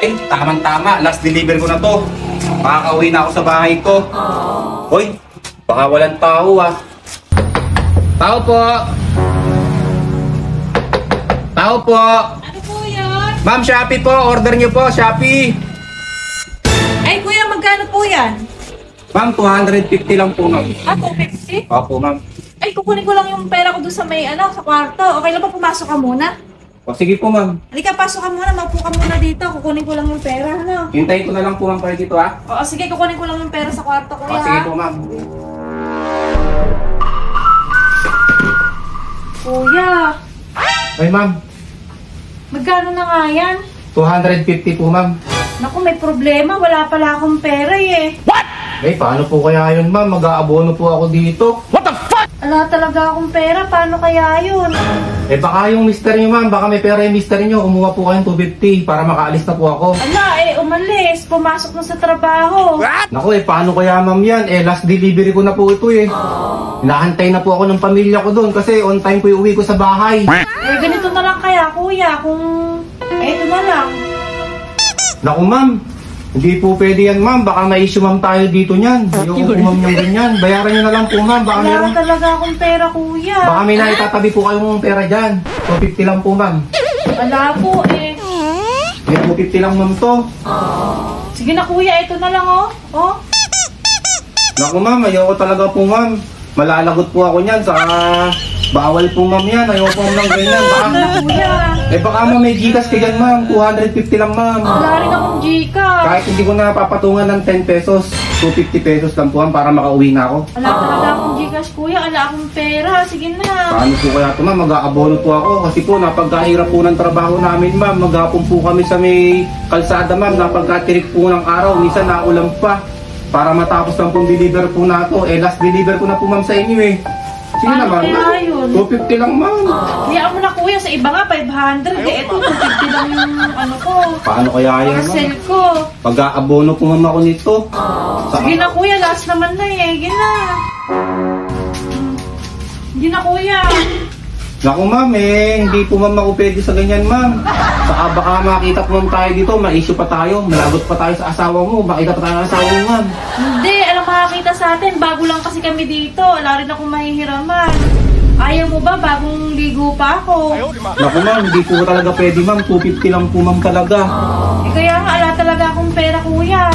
Ay, tamang-tama. Last deliver ko na to. Makakauwi na ako sa bahay ko. Hoy, baka walang tao ah. Tao po. Tao po. Ano po yun? Ma'am, Shopee po. Order niyo po, Shopee. Ay, kuya, magkano po yan? Ma'am, 250 lang po, ma'am. Ah, 250? Opo, ma'am. Ay, kukunin ko lang yung pera ko doon sa may, sa kwarto. Okay lang ba pumasok ka muna? O, sige po, ma'am. Halika, pasok ka muna. Maupo ka muna dito. Kukunin ko lang yung pera, Hintayin ko na lang po, ma'am, kayo dito, ha? Oo, sige, kukunin ko lang yung pera sa kwarto, O, kuya. sige po, ma'am. Kuya, Ay, ma'am. magkano na nga yan? 250 po, ma'am. Naku, may problema. Wala pala akong pera eh. Eh, paano po kaya yun, ma'am? Mag-aabono po ako dito. Wala talaga akong pera. Paano kaya yun? Eh, baka yung mister nyo, ma'am. Baka may pera yung mister nyo. Kumuha po kayong 250 para makaalis na po ako. Umalis. Pumasok na sa trabaho. Naku, eh, paano kaya, ma'am, yan? Eh, last delivery ko na po ito, eh. Hinahantay na po ako ng pamilya ko doon kasi on time po yung uwi ko sa bahay. Eh, ganito na lang kaya, kuya. Kung eto na lang. Naku, ma'am. Hindi po pwede yan, ma'am. Baka ma-issue, ma'am, tayo dito niyan. Ayoko po, ma'am, yung ganyan. Bayaran nyo na lang po, ma'am. Baka Wala meron... talaga akong pera, kuya. Baka may naitatabi po kayong pera dyan. 250 lang po, ma'am. Wala po eh. May 250 lang, ma'am, to. Sige na, kuya. Ito na lang, oh. Oh. Naku, ma'am. Ayoko talaga po, ma'am. Malalagot po ako niyan sa... Bawal po, ma'am, yan. Ayoko po, ma'am, ganyan. Baka... Wala, kuya. Eh, baka, ma'am, may Gcash ka dyan, ma'am. 250 lang, ma'am. Wala rin akong Gcash. Kahit hindi ko na papatungan ng 10 pesos, 250 pesos lang po, ma'am, para makauwi na ako. Wala talaga akong Gcash, kuya. Wala akong pera. Sige na. Paano po kaya ito, ma'am? Mag-aabono po ako. Kasi po, napagkahirap po ng trabaho namin, ma'am. Maghapon po kami sa may kalsada, ma'am. Napagkatirik po ng araw. Minsan naulan pa. Para matapos lang pong deliver po na ito. Eh, last deliver ko na po, ma'am, sa inyo eh. Sige Paano naman. kaya yun? 250 lang, ma'am. Kaya mo na, kuya. Sa iba nga, 500. Eh, ito, 250 lang yung ano ko. Paano kaya yan, ma'am? Parcel ko. Pag-aabono po, ma'am, ako nito. Sige na, kuya. Last naman na eh. Sige na. Sige na, kuya. Naku, ma'am, eh, hindi po, ma'am, ako pwede sa ganyan, ma'am. Saka baka makita po, ma'am, tayo dito, ma-issue pa tayo, malagot pa tayo sa asawa mo, makita pa tayo ng asawa mo, ma'am. Hindi, alam makakita sa atin. Bago lang kasi kami dito. Wala rin akong mahihiraman. Ayaw mo ba? Bagong ligo pa ako. Naku, ma'am, hindi po talaga pwede, ma'am. 250 lang po, ma'am, talaga. Eh kaya nga, ala talaga akong pera, kuya.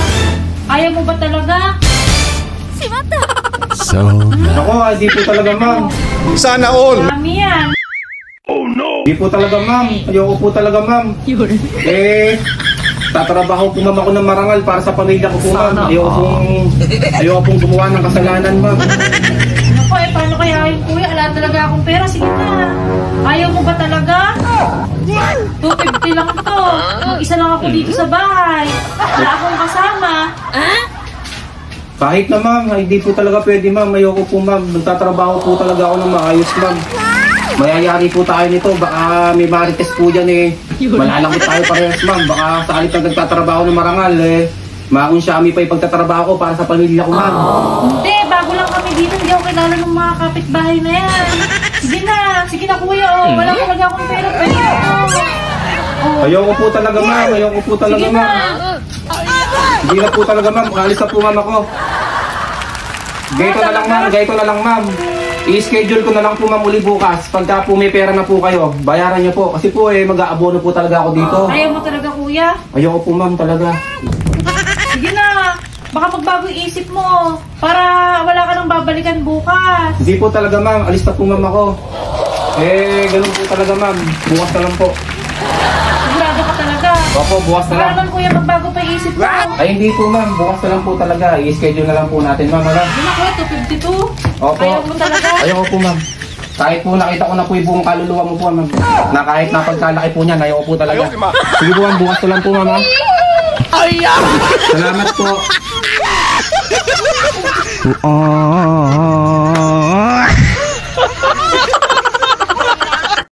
Ayaw mo ba talaga? Naku, hindi po talaga, ma'am. Sana all! Dami yan. Hindi po talaga, ma'am. Ayoko po talaga, ma'am. Eh, tatrabaho po, ma'am, ako ng marangal para sa pamilya ko po, ma'am. Ayoko pong gumawa ng kasalanan, ma'am. Naku, eh paano kaya yun, kuya? Ala talaga akong pera. Sige na. Ayaw mo ba talaga? 250 lang to. Mag-isa lang ako dito sa bahay. Wala akong kasama. Kahit na, ma'am, hindi po talaga pwede, ma'am. Ayoko po, ma'am. Nagtatrabaho po talaga ako ng maayos, ma'am. Mayayari po tayo nito. Baka may marites po dyan, eh. Malalagot tayo parehas, ma'am. Baka sa alit na nagtatrabaho ng marangal, eh. Maong Shami pa yung pagtatrabaho ko para sa pamilya ko, ma'am. Hindi, bago lang kami dito. Hindi ako kilala ng mga kapitbahay na yan. Sige na. Sige na, kuya. Oh. Wala talaga akong pera. Pwede ako. Oh. Ayoko po talaga, ma'am. Ayoko po talaga, Sige ma'am. na. Hindi na po talaga, ma'am. Alis na po, ma'am, ako. Gayto na lang, ma'am. Gayto na lang, ma'am. I-schedule ko na lang po, ma'am, uli bukas. Pagka po may pera na po kayo, bayaran niyo po. Kasi po, mag-aabono po talaga ako dito. Ayaw mo talaga, kuya? Ayoko po, ma'am, talaga. Sige na. Baka magbago yung isip mo. Para wala ka nang babalikan bukas. Hindi po talaga, ma'am. Alis na po, ma'am, ako. Ganun po talaga, ma'am. Bukas na lang po. Sigurado ka talaga. Opo, bukas na Para lang. naman, kuya, magbago pa yung isip mo. Ay, hindi po, ma'am. Bukas na lang po talaga. I-schedule na lang po natin, ma'am. Wala. Sige na, kuya. 252. Opo. Ayaw mo talaga. Ayoko po, ma'am. Kahit po nakita ko na po yung buong kaluluwa mo po, ma'am. Na kahit napagkalaki po niyan, ayoko po talaga. Sige po, ma'am. Bukas na lang po, ma'am. Salamat po.